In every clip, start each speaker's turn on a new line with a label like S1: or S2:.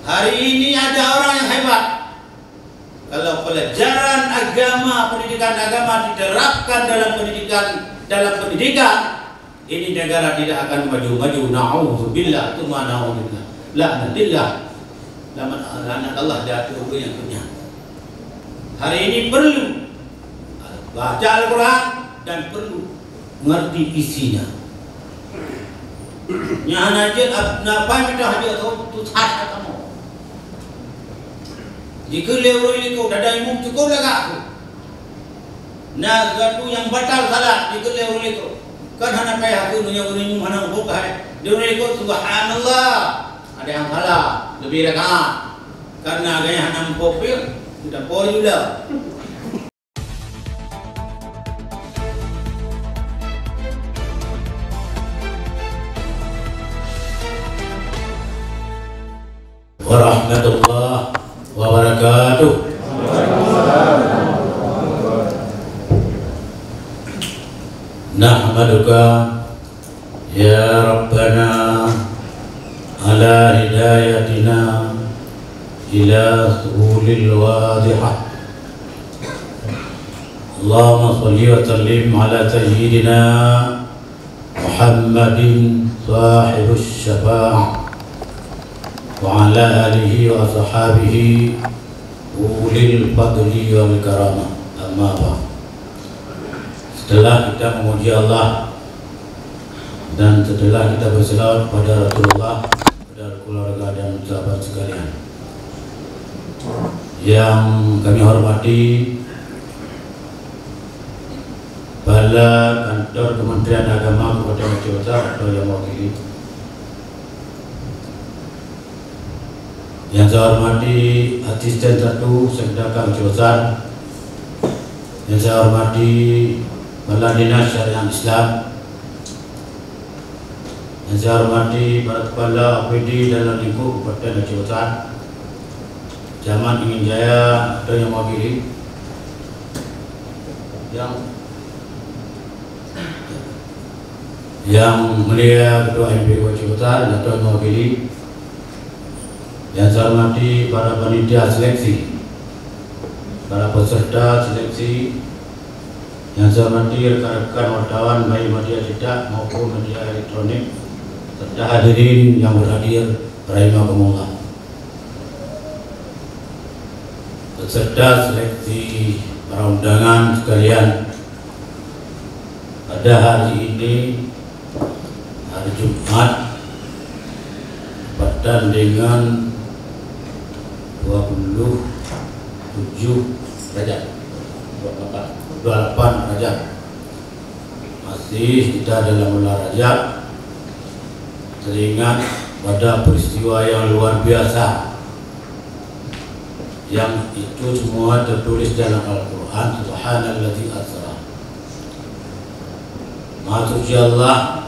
S1: Hari ini ada orang yang hebat. Kalau pelajaran agama, pendidikan agama diterapkan dalam pendidikan, ini negara tidak akan maju. Na'udzubillah, tsumma na'udzubillah. La'natillah. Laknat Allah jatuh yang punya. Hari ini perlu baca Al-Quran dan perlu mengerti isinya. Nya aja apa yang dah aja tu sah kamu. Jika lewat ini kau dah imam cukup lega aku. Nah, satu yang batal salat jika lewat itu kan hana payah aku nunya hana buka. Dia itu subhanallah. Ada yang salah lebih rakaat karena gaya hana mempopil sudah poli sudah. Warahmatullahi wabarakatuh. Nahmaduka ya Rabbana ala hidayatina ila suhulil wadihah. Allahumma salli wa sallim ala sayyidina Muhammadin sahibus syafa'ah wa ala alihi wa ashabihi ulil fadli wal karamah. Amma ba'd. Setelah kita memuji Allah dan setelah kita berselawat pada Rasulullah, pada keluarga dan sahabat sekalian yang kami hormati, Kepala Kantor Kementerian Agama Kabupaten Aceh Besar atau yang mewakili, yang saya hormati Asisten 1 Sekda Aceh Besar, yang saya hormati Kepala Dinas Syariah Islam, yang saya hormati para kepala APD dalam lingkup Kabupaten Aceh Besar, Camat Ingin Jaya atau yang mewakili, yang mulia Ketua MPU Aceh Besar atau yang mewakili, yang saya hormati para panitia seleksi, para peserta seleksi, yang saya hormati rekan-rekan wartawan baik media cetak maupun media elektronik, serta hadirin yang berhadir rahimakumullah. Peserta seleksi para undangan sekalian, pada hari ini hari Jumat bertepatan dengan 27 Rajab 28 Rajab, masih kita dalam bulan Rajab, teringat pada peristiwa yang luar biasa yang itu semua tertulis dalam Al-Quran. Subhanalladzi asra, Maha Suci Allah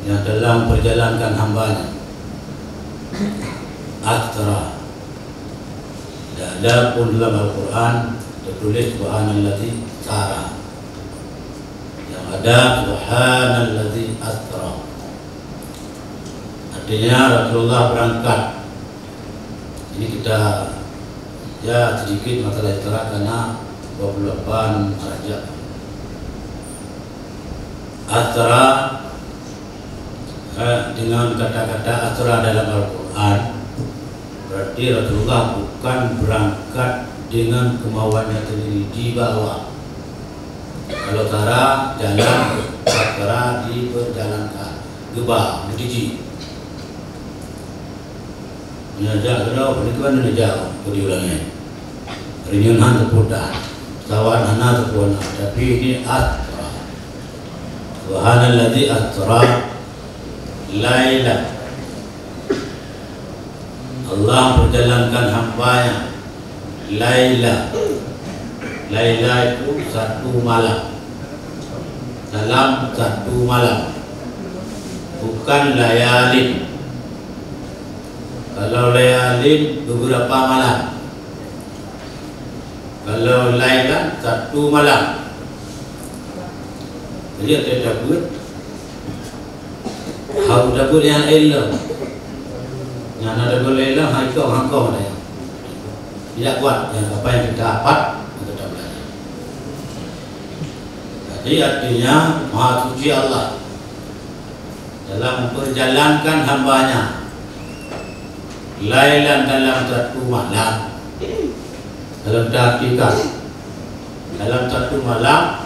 S1: yang telah memperjalankan hambanya. Asra, ada pun dalam Al-Quran tertulis Subhanalladzi asra, yang ada Subhanalladzi asra, artinya Rasulullah berangkat. Ini kita ya sedikit masalah Isra karena 28 Rajab. Asra dengan kata-kata asra dalam Al-Quran berarti Rasulullah bukan berangkat dengan kemauannya sendiri, dibawa. Kalau Sara jalan, Asra diperjalankan, gebah, berdiri. Menajak kerau, penituan menajak, diulangnya. Rinyonan terputar, pesawat hana terputar. Tapi ini asra. Subhanalladzi asra laila. Allah perjalankan hambanya laila. Laila itu satu malam, dalam satu malam, bukan layalin. Kalau layalin beberapa malam, kalau lailan satu malam. Jadi ada dabut, harus dabut yang elok. Yang ada boleh lah, kau hangkau ada yang tidak kuat yang apa yang kita dapat kita belajar. Jadi artinya Maha Suci Allah dalam memperjalankan hambanya lailan dalam satu malam, dalam tahqiqat dalam satu malam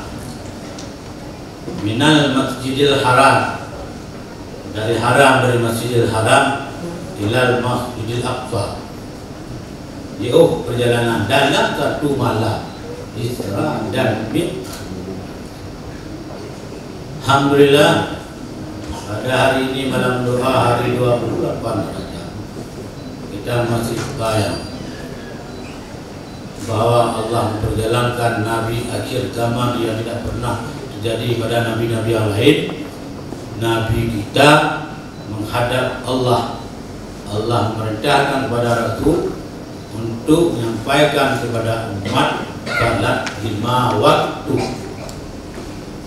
S1: minal masjidil haram, dari masjidil haram ilal masjidil aqsa, jauh perjalanan dalam satu malam Isra dan Mi'raj. Alhamdulillah pada hari ini malam doa hari 28 Rajab kita masih bayang bahwa Allah memperjalankan Nabi akhir zaman yang tidak pernah terjadi pada nabi-nabi yang lain. Nabi kita menghadap Allah. Allah memerintahkan kepada Rasul untuk menyampaikan kepada umat salat 5 waktu.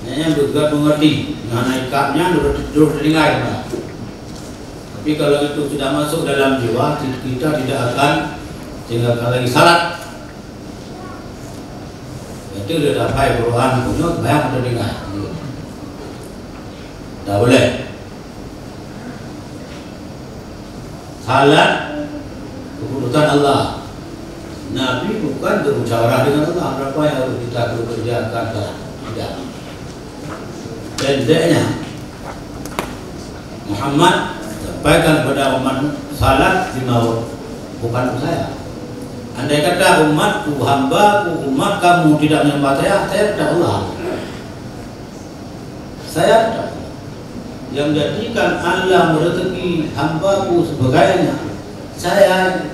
S1: Yang juga mengerti mengenai ikatnya duduk telinga. Tapi kalau itu sudah masuk dalam jiwa, kita tidak akan tinggalkan lagi salat. Itu sudah dapat Quran punya banyak telinga. Tak boleh. Salat keputusan Allah. Nabi bukan bermusyawarah dengan Allah berapa yang harus kita kerjakan. Tidak. Pendeknya Muhammad sampaikan kepada umat salat 5 waktu, bukan saya. Andai kata umatku, hambaku, umat kamu tidak menyembah saya tidak Allah. Saya tidak. Yang jadikan Allah merezeki hambaku sebagainya, saya,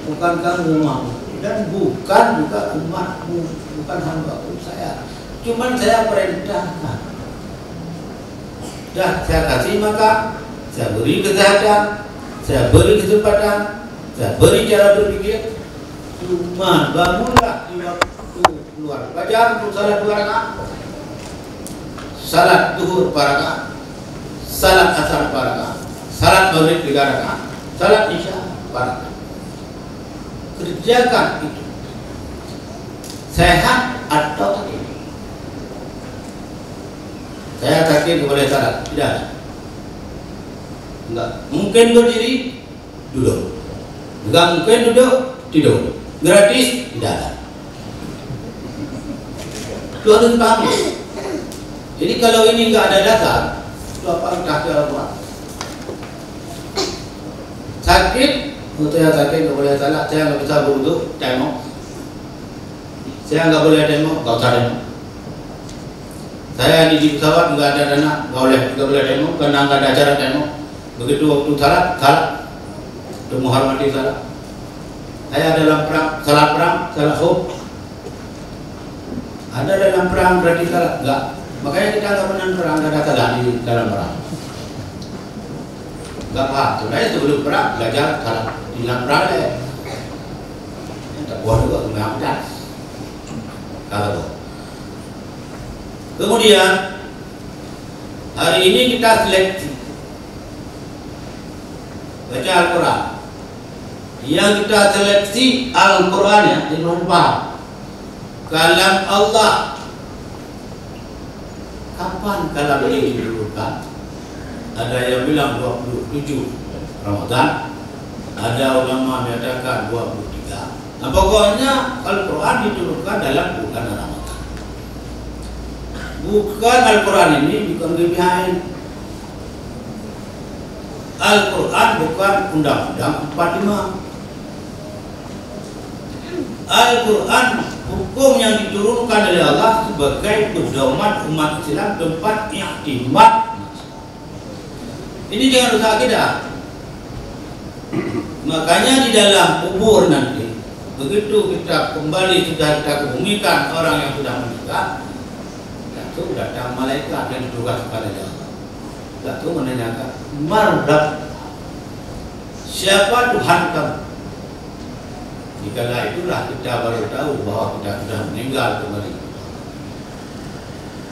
S1: bukan kamu umatku, dan bukan juga umatmu, bukan hambaku saya. Cuman saya perintahkan. Dah saya kasih makan, saya beri kesehatan, saya beri kesempatan, saya beri cara berpikir. Cuma bangunlah di waktu keluar fajar untuk salat 2 rakaat, salat zuhur 4 rakaat, salat asar 4 rakaat, salat maghrib 3 rakaat, salat isya 4 rakaat. Kerjakan itu. Sehat atau sakit. Saya sakit boleh salat, tidak ada. Enggak mungkin berdiri, duduk. Enggak mungkin duduk, tidur. Gratis, tidak ada. Itu harus dipahami. Jadi kalau ini enggak ada dasar, itu apa kafir Al-Quran? Sakit, saya sakit enggak boleh salat, saya enggak bisa berwudu, tengok. Saya enggak boleh tengok, enggak usah tengok. Saya di pesawat enggak ada dana, enggak boleh tengok, karena enggak ada acara tengok. Begitu waktu salat, untuk menghormati salat. Saya dalam perang, salat khuf. Ada dalam perang berarti salat? Enggak. Makanya kita enggak menang perang, enggak ada salat di dalam perang. Enggak paham. Sebenarnya sebelum perang belajar salat di dalam perang ya. Tak buat juga mengajar. Kalau kemudian hari ini kita seleksi baca Al-Quran. Yang kita seleksi Al-Quran ya, Imam paham. Kalam Allah. Kapan kalam ini diturunkan? Ada yang bilang 27 Ramadan, ada ulama menyatakan 23. Nah pokoknya Al-Quran diturunkan dalam bulan Ramadan. Bukan Al-Quran ini bukan GBHN. Al-Quran bukan Undang-Undang 45. Al-Quran hukum yang diturunkan oleh Allah sebagai pedoman umat Islam, tempat i'timad. Ini jangan rusak akidah. Makanya di dalam kubur nanti, begitu kita kembali sudah kita kebumikan orang yang sudah meninggal, itu datang malaikat yang ditugaskan oleh Allah. Lalu menanyakan, "Marhab, siapa Tuhan kamu?" Dikala itulah kita baru tahu bahwa kita sudah meninggal kembali.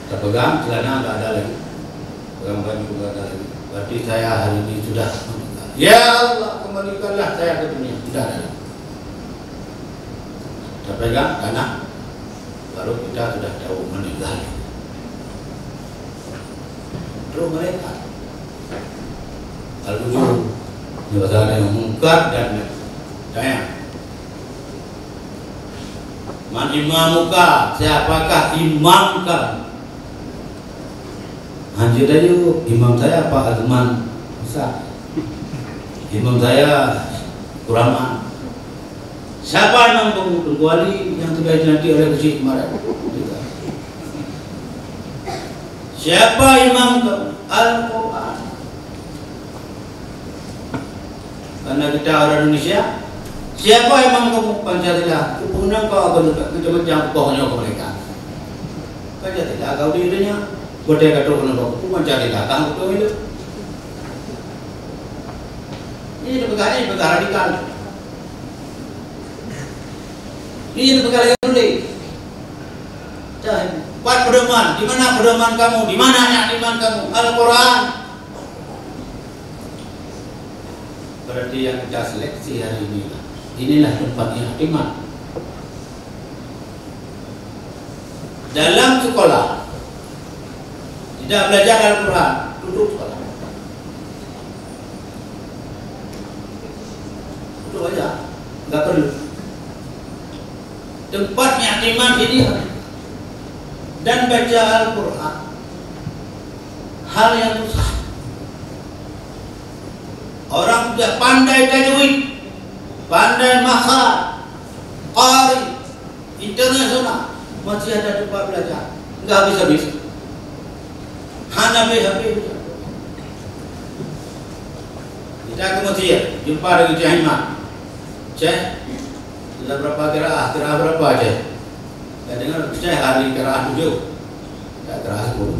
S1: Kita pegang celana, tidak ada lagi. Pegang baju, tidak ada lagi. Berarti saya hari ini sudah meninggal. Ya Allah, kembalikanlah saya ke dunia. Tidak ada. Kita pegang tanah, baru kita sudah tahu meninggal. Terus mereka al-wujud bahasa yang mungkar dan daya. Man imamuka, siapakah imam kamu? Anjir aja, imam saya Pak Azman Musa. Imam saya Kurama. Siapa imam kamu? Tunggu wali yang sudah nanti oleh Syekh kemarin. Siapa imam kamu? Al-Quran. Karena kita orang Indonesia, siapa imam kamu? Pancasila. Kemudian kau akan kita macam pohonnya ke mereka. Pancasila kau dirinya, boleh kata orang kau Pancasila kau tu itu. Ini perkara radikal. Ini perkara yang sulit. Buat pedoman, di mana pedoman kamu? Di mana iman kamu? Al-Quran. Berarti yang kita seleksi hari ini, inilah tempatnya iman. Dalam sekolah, tidak belajar Al-Quran, duduk sekolah. Duduk aja, nggak perlu. Tempatnya iman ini dan baca Al-Quran, hal yang susah. Orang tidak pandai tajwid, pandai makhraj, qari, internasional, masih ada tempat belajar, nggak habis-habis. Habis. Kita ke masjid, jumpa dengan Cik Ahmad. Cik, sudah berapa kiraah berapa Cik? Saya dengar Cik hari kiraah 7, tak kiraah 10.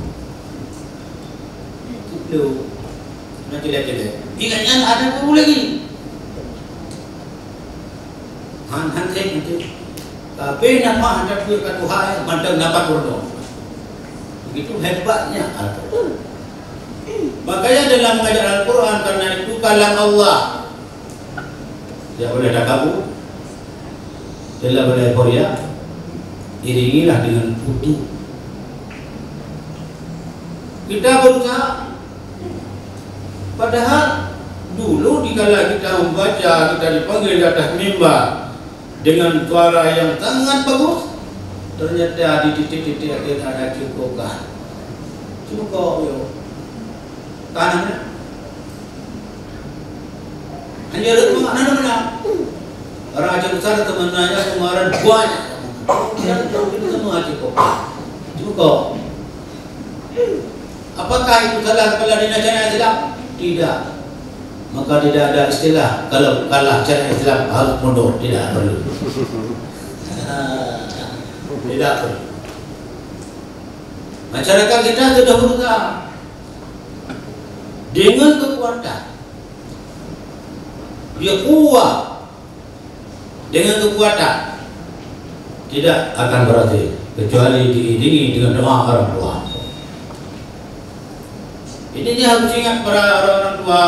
S1: Itu nanti lihat. Ingatnya ada guru lagi. Nanti. Tapi nama anda punya Tuhan mantap dapat berdoa. Begitu hebatnya Al-Quran. Makanya dalam mengajar Al-Quran, karena itu kalam Allah, tidak boleh takabur, tidak boleh euforia, iringilah dengan utuh. Kita berusaha. Padahal dulu dikala kita membaca, kita dipanggil di atas mimbar dengan suara yang sangat bagus, ternyata di titik-titik akhir ada cukukan. Cukup yo. Kanannya hanya ada mana? Orang Aceh besar teman-temannya kemarin banyak. Itu semua cukup. Apakah itu salah kepala dinas syariat Islam? Tidak. Maka tidak ada istilah kalau kalah syariat Islam harus mundur, tidak perlu. Tidak perlu. Masyarakat kita sudah berusaha dengan kekuatan. Dia kuat dengan kekuatan, tidak akan berhasil kecuali diiringi dengan doa orang tua. Ini dia harus ingat para orang tua,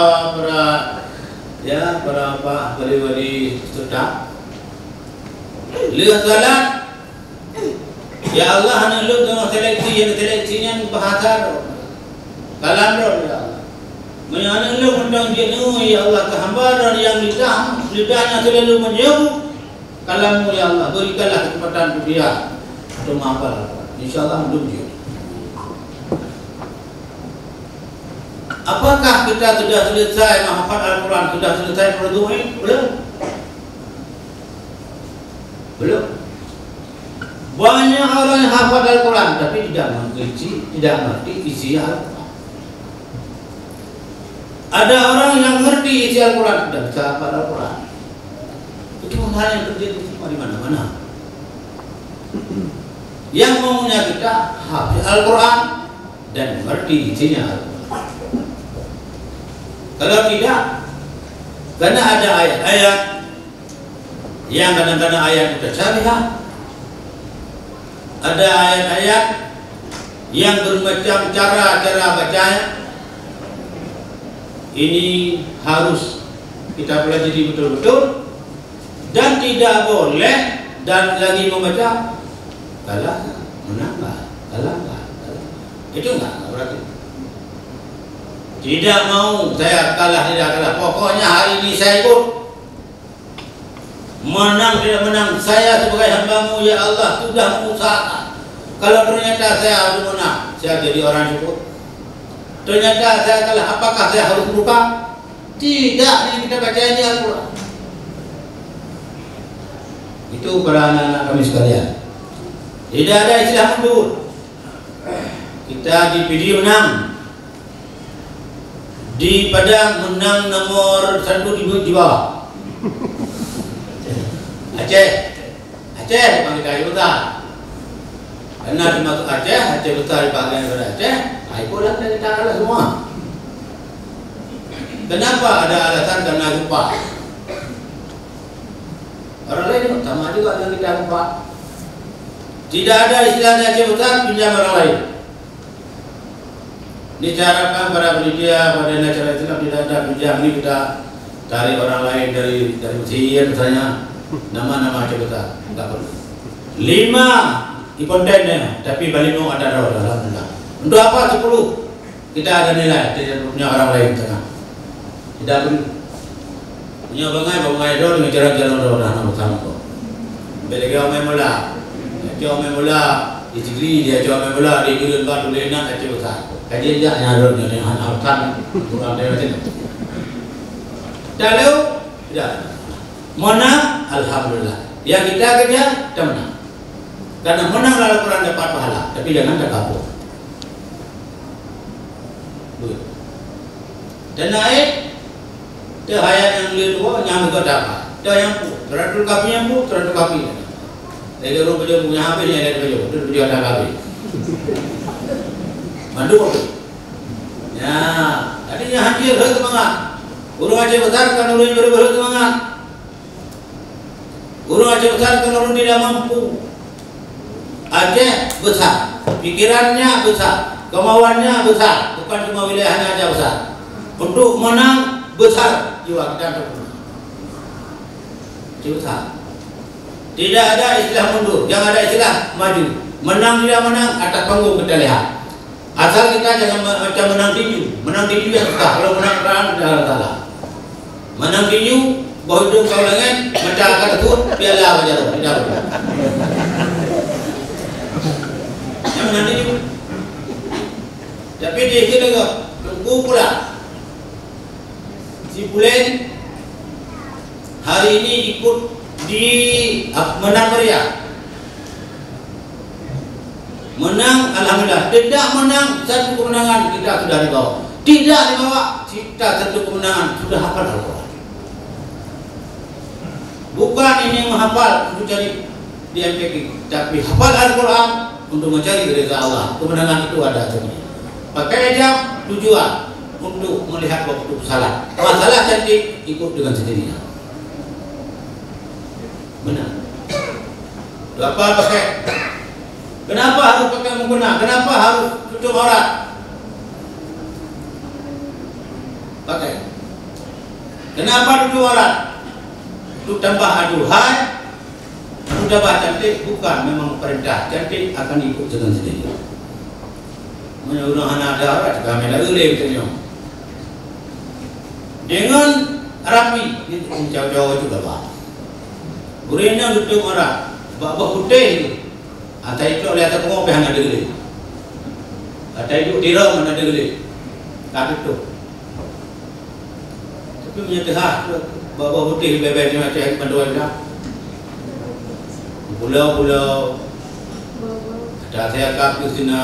S1: para wali-wali serta lihat salat. Ya Allah, hanya lu dengan seleksinya bahasa kalam roh ya Allah. Menyana lu undang jenuh ya Allah, kehambaran yang lidahnya selalu menyebut kalammu ya Allah. Berikanlah kesempatan dia untuk menghafal. Insyaallah belum dia. Apakah kita sudah selesai menghafal Al-Quran? Sudah selesai berdoa? Belum. Banyak orang yang hafal Al-Quran tapi tidak mengerti isi Al-Quran. Ada orang yang mengerti isi Al-Quran tidak bisa hafal Al-Quran. Itu hal yang terjadi di mana-mana. Yang maunya kita hafal Al-Quran dan mengerti isinya Al-Quran. Kalau tidak, karena ada ayat-ayat yang kadang-kadang ayat mutasyabihat, ada ayat-ayat yang bermacam cara bacanya. Ini harus kita pelajari betul-betul, dan tidak boleh dan lagi membaca kalah, menang nggak, kalah nggak, itu nggak berarti. Tidak mau saya kalah, tidak kalah, pokoknya hari ini saya ikut. Menang tidak menang, saya sebagai hamba-Mu ya Allah sudah mengusahakan. Kalau ternyata saya harus menang, saya jadi orang syukur. Ternyata saya kalah, apakah saya harus berduka? Tidak, ini kita baca ini Al-Quran. Itu para anak-anak kami sekalian. Tidak ada istilah mundur. Kita dipilih menang. Di Padang menang nomor 1 di bawah. Aceh dipanggil Aceh Besar. Karena dimasuk Aceh Besar dipanggil kepada Aceh, ikutlah kita kalah semua. Kenapa? Ada alasan karena lupa. Orang lain sama juga dengan kita lupa. Tidak ada istilahnya Aceh Besar pinjam orang lain. Diharapkan para pendidik pada acara itu tidak ada pinjam, ini kita cari orang lain dari Mesir misalnya. Nama-nama Aceh Besar enggak perlu. 5 di kontennya, tapi Balino ada alhamdulillah. Untuk apa 10? Kita ada nilai, tidak punya orang lain sana. Tidak perlu. Punya bangai do dengan jalan-jalan orang bersama kok. Belega memula. Dia memula di Tigri, dia coba memula di Bulan Batu Lenan Aceh Besar. Kajian dia nyarul dengan hartan kurang dari itu. Lalu tidak. Menang, alhamdulillah. Yang kita kejar, kita menang. Karena menang lalu Quran dapat pahala, tapi jangan terkabur. Dan naik, dia hayat yang kedua nyamuk ke dapat. Dia yang teratur kapi nyamuk, teratur kapi. Dari orang baju punya habisnya dari baju, itu baju ada kapi. Mandu apa? Ya, tadinya hancur semangat. Urung Aceh Besar kan urung baru semangat. Urung Aceh Besar kan urung tidak mampu. Aceh besar, pikirannya besar, kemauannya besar, bukan cuma wilayahnya aja besar. Untuk menang besar jiwa kita untuk menang. Besar. Tidak ada istilah mundur, yang ada istilah maju. Menang tidak menang atas panggung kita lihat. Asal kita jangan macam menang tinju yang susah. Kalau menang perang jangan salah. Menang tinju, bau hidung kau lengan, macam akan takut, piala aja loh, tidak boleh. Yang menang tinju. Tapi dia kira ke, tunggu pula. Si Pulen hari ini ikut di menang meriah. Menang, alhamdulillah. Tidak menang, satu kemenangan kita sudah dibawa. Tidak dibawa, kita satu kemenangan sudah hafal Al-Quran. Bukan ini menghafal untuk cari di MPK, tapi hafal Al-Quran untuk mencari ridha Allah. Kemenangan itu ada sebenarnya. Pakai jam tujuan untuk melihat waktu salat. Masalah cantik ikut dengan sendirinya. Benar. Apa pakai? Kenapa harus pakai mukena? Kenapa harus tutup aurat? Pakai. Kenapa tutup aurat? Untuk tambah aduhai, untuk tambah cantik, bukan memang perintah cantik akan ikut dengan sendiri. Menyuruh anak ada aurat, kami lagi lebih dengan rapi, itu jauh-jauh juga pak. Gurihnya tutup aurat, bapak putih. Ata itu oleh atas pengopi hanya degeli. Ata itu dirau mana degeli. Tapi itu. Tapi menyetah bawa putih bebeknya macam pendua itu. Pulau-pulau. Ada saya kap di sini.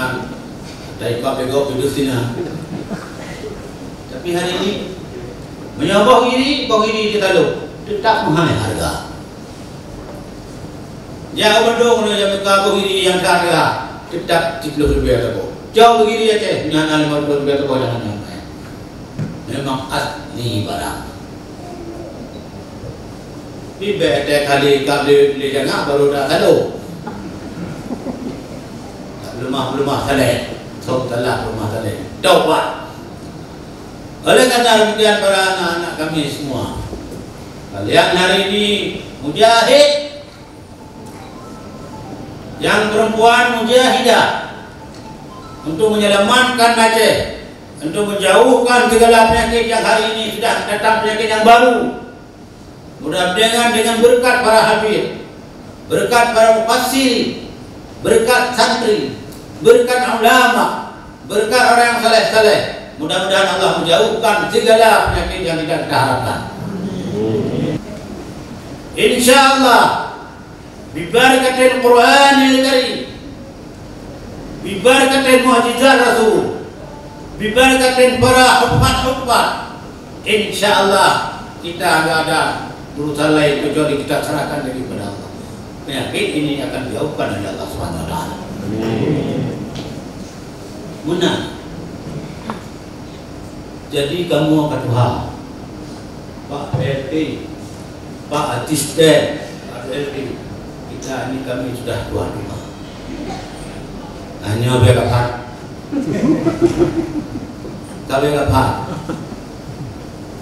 S1: Ada ikap begok di sini. Tapi hari ini menyabah ini kita lalu tetap mahal harga. Ya berdua mana jam kabu ini yang harga tetap 30 rupiah tu. Jauh begini aja, nyana 50 rupiah tu jangan nyampe. Memang asli barang. Bibe ada kali kabel beli jangan baru dah lalu. Rumah saleh, sok telah rumah saleh. Dapat. Oleh karena demikian para anak-anak kami semua, Kalian hari ini mujahid, yang perempuan mujahidah untuk menyelamatkan Aceh, untuk menjauhkan segala penyakit yang hari ini sudah datang, penyakit yang baru. Mudah-mudahan dengan berkat para hafiz, berkat para mufassir, berkat santri, berkat ulama, berkat orang yang saleh-saleh, mudah-mudahan Allah menjauhkan segala penyakit yang tidak kita harapkan. Insyaallah bibarakatil Qur'anil Karim, bibarakatil mu'jizat Rasul, bibarakatil para hufaz-hufaz, insyaallah kita enggak ada urusan lain kecuali kita serahkan diri kepada Allah. Penyakit ini akan dijauhkan oleh Allah Subhanahu wa taala. Menang. Jadi kamu akan Tuhan, Pak RT, Pak Asisten, Pak RT, kita ini kami sudah tua rumah. Hanya berkapan? Kami kapan?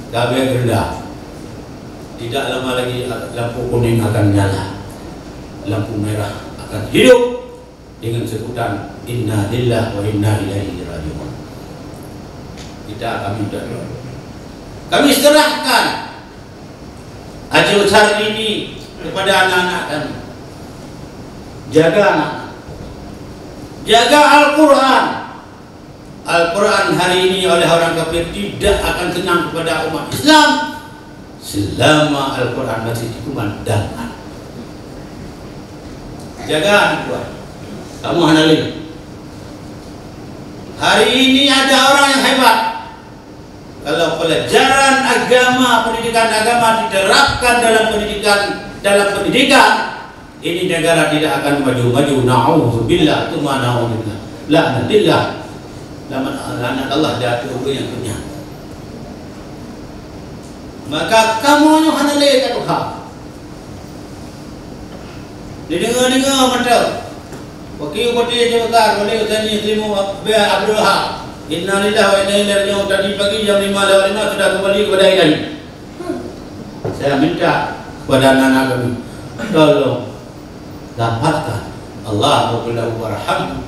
S1: Kami rendah. Tidak lama lagi lampu kuning akan nyala, lampu merah akan hidup dengan sebutan Inna lillahi wa inna ilaihi raji'un. Kita kami berdoa, kami serahkan haji besar ini kepada anak-anak kami. Jaga anak, jaga Al-Quran. Al-Quran hari ini oleh orang kafir tidak akan tenang kepada umat Islam selama Al-Quran masih dikumandangkan. Jaga Al-Quran. Kamu handalin. Hari ini ada orang yang hebat. Kalau pelajaran agama, pendidikan agama diterapkan dalam pendidikan, ini negara tidak akan maju-maju. Na'udzubillah, tsumma na'udzubillah. La'natillah. Laknat Allah jatuh yang punya. Maka kamu hanya leka Tuhan. Didengar-dengar macam wakil koti Jakarta, oleh Ustaz Limu Abdul Wahab. Inna lillahi wa inna ilaihi raji'un. Tadi pagi jam 5.05 sudah kembali kepada Ilahi. Saya minta kepada anak-anak kami, tolong dapatkan Allah Subhanahu warhamhu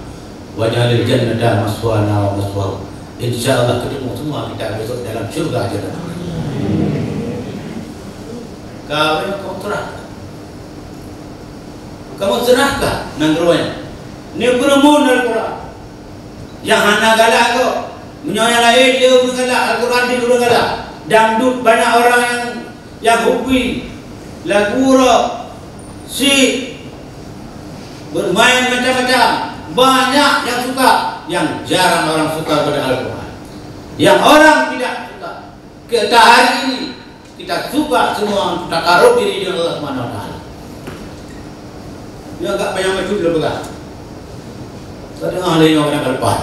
S1: waj'alil jannata maswana wa maswahu. Insyaallah ketemu semua kita besok dalam syurga aja. Kamu serahkan. Kamu serahkan nanggronya. Ni berumur Al-Quran. Yang hana galak kau, menyoya lain dia bergalak, Al-Quran dia bergalak. Dangdut banyak orang yang hobi, lagu rock, sik, bermain macam-macam. Banyak yang suka, yang jarang orang suka pada Al-Quran. Yang orang tidak suka. Kita hari ini kita suka semua takarub diri dengan Allah Subhanahu wa taala. Dia enggak banyak maju dulu begal. Kadang ada yang orang kalpan.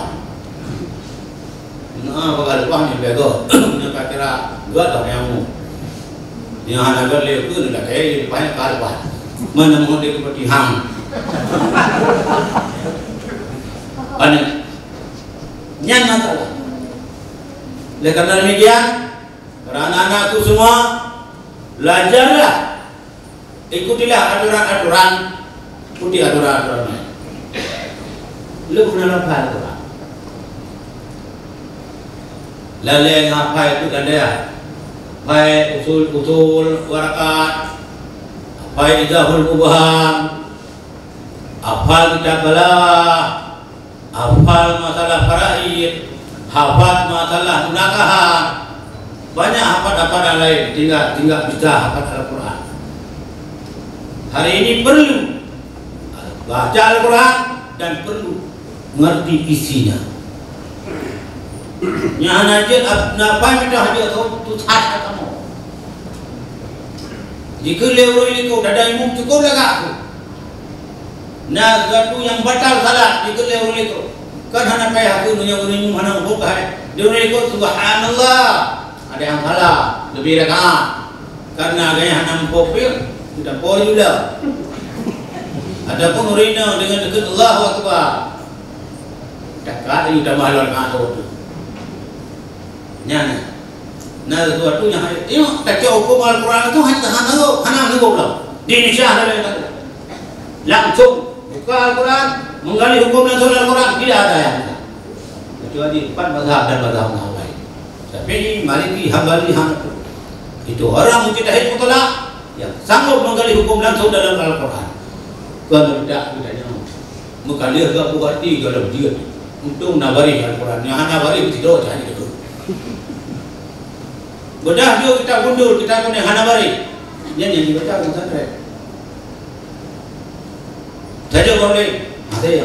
S1: Nah, begal lepas ni bego. Nak kira dua dah yang mu. Yang anak gale tu dah kayak banyak kalpan. Mana mau dia seperti hang. Ane nyan nak. Oleh kerana demikian, para anak-anakku semua, belajarlah, ikutilah aturan-aturan, ikuti aturan-aturannya. Lu pernah hafal Quran? Lalu hafal itu kan dia, hafal usul warakat, hafal idahul mubham, hafal kitab balaghah, hafal masalah faraid, hafal masalah munakahah. Banyak hafal-hafal lain, tinggal bisa hafal Al-Quran. Hari ini perlu baca Al-Quran dan perlu mengerti isinya. Yang najis apa minta hadiah tu sahaja kamu. Jika lewat ini kau dah imam cukup lega aku. Nah, satu yang batal salat jika lewat itu kan hana payah aku nunya imam hana buka. Dia itu subhanallah. Ada yang salah, lebih rakaat. Karena gaya hana mempopir, sudah pori sudah. Adapun urina dengan dekat Allahu Akbar. Dekat ini sudah mahal rakaat itu. Nyana. Nah sesuatu yang tengok baca hukum Al-Quran itu hanya belum di Indonesia ada langsung buka Al-Quran menggali hukum langsung Al-Quran tidak ada yang kecuali 4 mazhab dan mazhab yang lain. Tapi Maliki, Hambali, Hanafi itu orang mujtahid mutlak yang sanggup menggali hukum langsung dalam Al-Quran. Kalau tidak menggali agak bukti dalam dia untuk nabari Al-Quran yang nabari tidak hanya itu. Bedah juga kita mundur, kita punya hanabari. Yang dibaca pesantren. Saja boleh, ada ya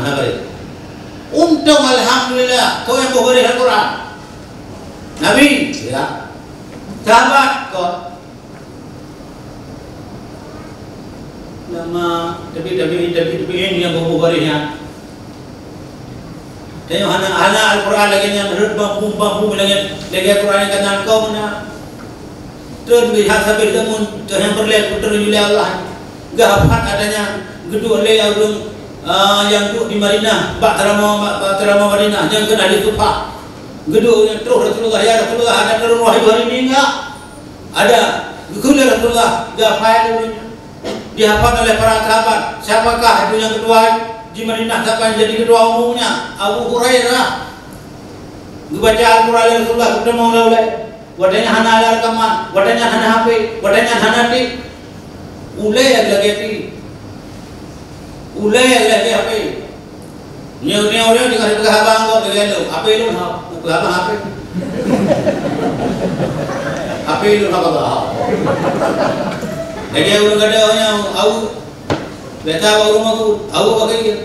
S1: hanabari. Untung alhamdulillah kau yang memberi Al-Quran. Nabi, ya, sahabat kau. Nama tapi ini yang memberinya. Tengok anak Al-Quran lagi yang bambu lagi Al-Quran yang kata kau mana terus lihat sampai temun yang berlihat putra oleh Allah gahpat adanya gedung oleh yang duduk di Madinah Batrama Madinah yang kena di Tupak gedung yang terus Rasulullah ya Rasulullah ada turun wahyu hari ini enggak ada gedung Rasulullah gahpat dulunya dihafal oleh para sahabat. Siapakah itu yang kedua di Madinah? Siapa yang jadi kedua umumnya? Abu Hurairah. Membaca Al-Quran Rasulullah sudah mulai. Wadanya hana ala rekaman, wadanya hana HP, wadanya hana tip. Ulai lagi HP. Nyaw di kasih habang kau dengan lu. Apa itu? Habang HP. Apa itu habang? Lagi aku ada orang aku beta baru rumahku aku pakai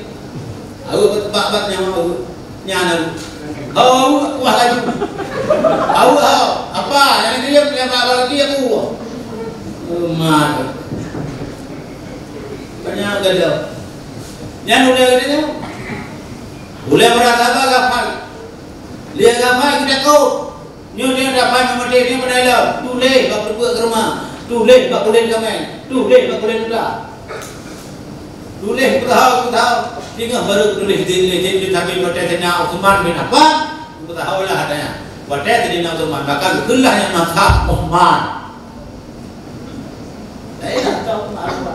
S1: aku tempat-tempatnya mau nyana aku wah lagi aku apa yang dia punya apa lagi aku mah banyak gagal yang udah gini boleh merasa apa gampang lihat gampang kita kau dia dapat memetik dia pada tulis bapak buat ke rumah tulis bakulen kami, tulis bakulen dah. Tulis tahu tinggal baru tulis di tapi bertanya Utsman bin Affan, tahu lah adanya. Bertanya Utsman, maka itulah yang mazhab Utsman. Saya tahu apa.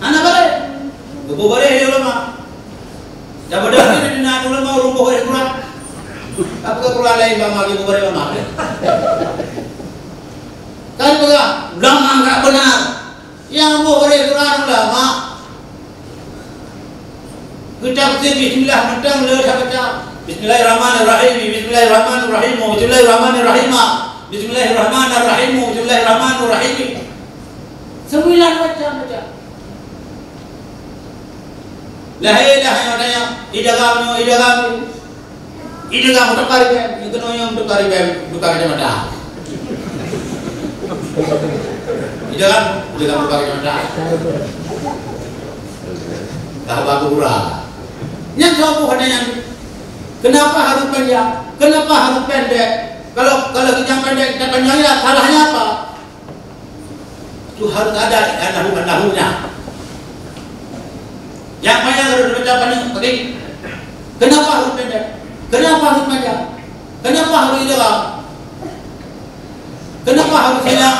S1: Anak boleh, buku boleh dia ulama. Dah berdasar dengan ulama rumah Quran. Apa Quran lain bang buku boleh bang? Kan juga ulama enggak benar. Yang boleh Quran ulama. Kita baca bismillah mentang le baca. Bismillahirrahmanirrahim. Bismillahirrahmanirrahim. Bismillahirrahmanirrahim. Bismillahirrahmanirrahim. Bismillahirrahmanirrahim. 9 baca. La ilaha illallah. Idagam untuk karibem. Itu yang untuk karibem bukan ada mata. Idagam bukan mata. Tahap kurang. Yang tahu adanya. Kenapa harus panjang? Kenapa harus pendek? Kalau kita pendek, kita panjangnya salahnya apa? Itu harus ada nahu-nahunya. Yang panjang harus dibaca panjang. Kenapa harus pendek? Kenapa harus panjang? Kenapa harus idgham? Kenapa harus hilang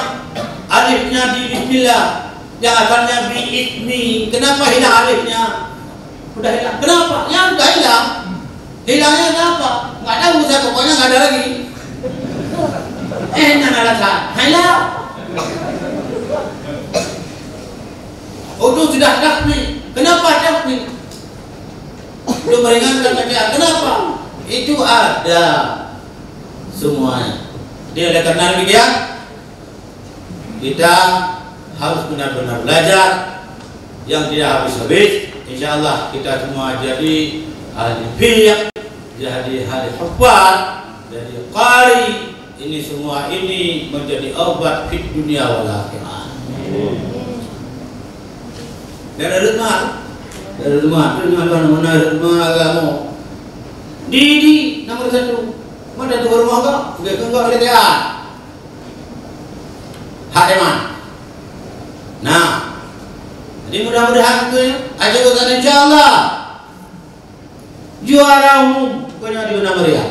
S1: alifnya di bismillah? Yang asalnya bi ismi. Kenapa hilang alifnya? Sudah hilang. Kenapa? Yang sudah hilang. Hilangnya kenapa? Enggak tahu saya, pokoknya enggak ada lagi. Enak alasan. Hilang. Itu sudah takmi. Kenapa takmi? Itu meringankan bacaan. Kenapa? Itu ada semuanya. Jadi oleh karena demikian kita harus benar-benar belajar yang tidak habis-habis. InsyaAllah kita semua jadi ahli fiqh, jadi ahli hafal, jadi qari. Ini semua ini menjadi obat fit dunia wal akhirah. Dan ada rumah agama. Didi nomor 1. Mana tu rumah kau? Dia enggak boleh dia. Hak iman. Nah, jadi mudah-mudahan tu aja kita insyaallah juara umum punya di Bunda Maria.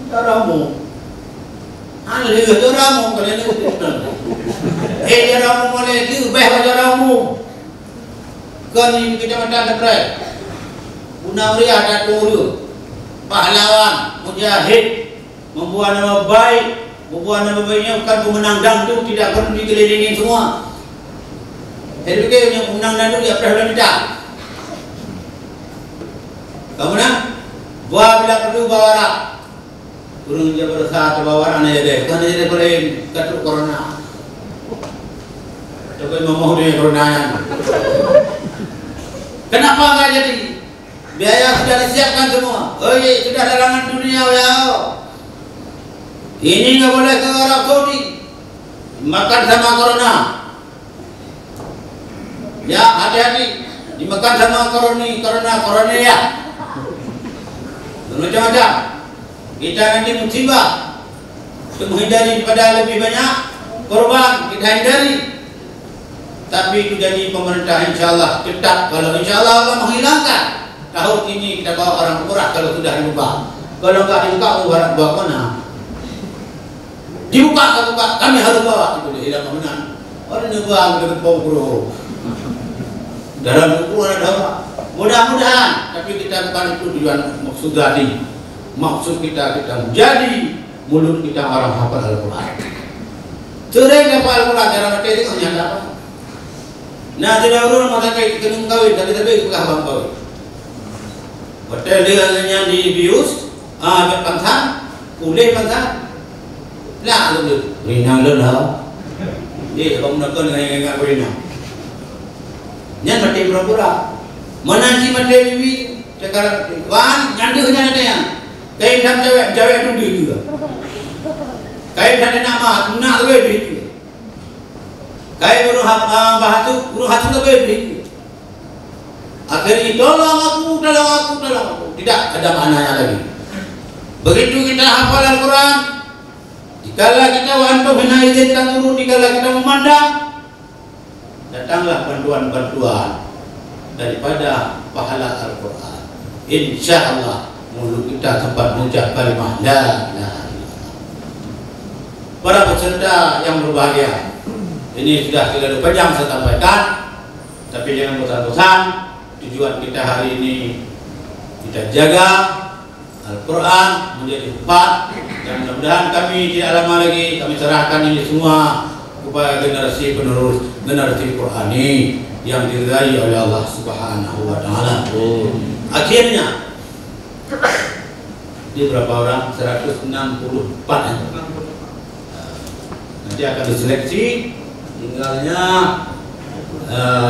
S1: Daramu. Anli daramu kalian itu. Daramu boleh diubah daramu. Kani kita macam apa? Punawri ada dulu. Pahlawan, mujahid, membuat nama baik, membuat nama baiknya bukan pemenang dangdut, tidak perlu dikelilingi semua. Jadi yang pemenang dangdut dia pernah tidak. Kemudian, buat bila perlu bawarak, turun dia bersatu bawarak aja deh, kan aja deh boleh katuk corona. Coba mau dia corona. Kenapa enggak jadi? Biaya sudah disiapkan semua. Oh iya, sudah larangan dunia ya. Ini enggak boleh ke Arab Saudi. Makan sama corona. Ya, hati-hati. Dimakan sama corona ya. Macam-macam. Kita nanti musibah. Untuk menghindari pada lebih banyak korban, kita hindari. Tapi itu jadi pemerintah insyaAllah ketat. Kalau insyaAllah Allah menghilangkan tahun ini kita bawa orang murah kalau sudah dibuka. Kalau enggak dibuka, orang bawa mana? Dibuka, kami harus bawa. Itu dia hilang kemenangan. Orang ini buang dengan pokok. Dalam buku ada mudah-mudahan. Tapi kita bukan itu tujuan maksud tadi. Maksud kita menjadi mulut kita orang hafal Al-Quran. Sering hafal Al-Quran cara mati itu hanya apa? Nah, tidak urut masa kayak kenung kawin, tapi bukan abang kawin. Betul dia yang dibius, ambil pangsan, kulih pangsan, lah lu berenang lu lah. Dia abang nak kena dengan berenang. Nyan mati pura-pura, mana si mati bibi, cakap wan nyandu hanya ada yang, kain dan cewek tu dia juga, kain dan nama nak tu dia juga. Kaya guru hatu tu beri. Akhirnya tolong aku. Tidak ada maknanya lagi. Begitu kita hafal Al-Quran, dikala kita wanto bina izinkan guru, dikala kita memandang, datanglah bantuan-bantuan daripada pahala Al-Quran. InsyaAllah mulut kita tempat mengucap kalimah la ilaha illallah. Para peserta yang berbahagia, ini sudah 3 jam saya sampaikan, tapi jangan bosan-bosan. Tujuan kita hari ini kita jaga Al-Quran menjadi hufaz, dan mudah-mudahan kami tidak lama lagi kami serahkan ini semua kepada generasi penerus generasi Qurani yang diridai oleh Allah Subhanahu wa taala. Akhirnya di berapa orang? 164. Nanti akan diseleksi. Tinggalnya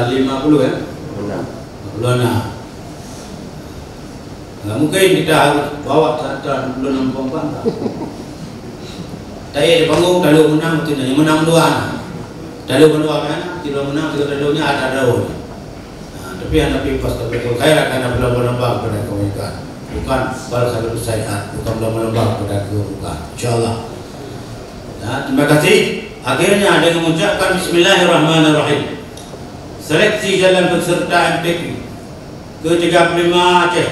S1: 50 ya? 50 anak. Nggak mungkin kita harus bawa 166 perempuan. Tapi di panggung kalau menang itu hanya menang 2 anak. Kalau menang anak, tidak menang, tidak ada ada daun. Tapi anak pipas terbetul khairat karena belum melembab pada kebaikan. Bukan balas satu sayat, bukan belum melembab pada keburukan. InsyaAllah. Nah, terima kasih. Akhirnya ada yang mengucapkan Bismillahirrahmanirrahim. Seleksi jalan peserta MTQ ke-35 Aceh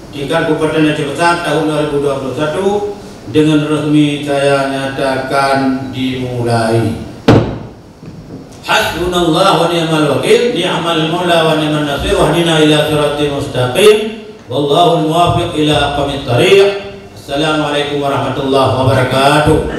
S1: tingkat Kabupaten Aceh Besar tahun 2021 dengan resmi saya nyatakan dimulai. Hasbunallah wa ni'mal wakil, ni'mal maula wa ni'man nasir, wahdina ila siratal mustaqim, wallahu al-muwaffiq ila aqwamit thariq. Assalamualaikum warahmatullahi wabarakatuh.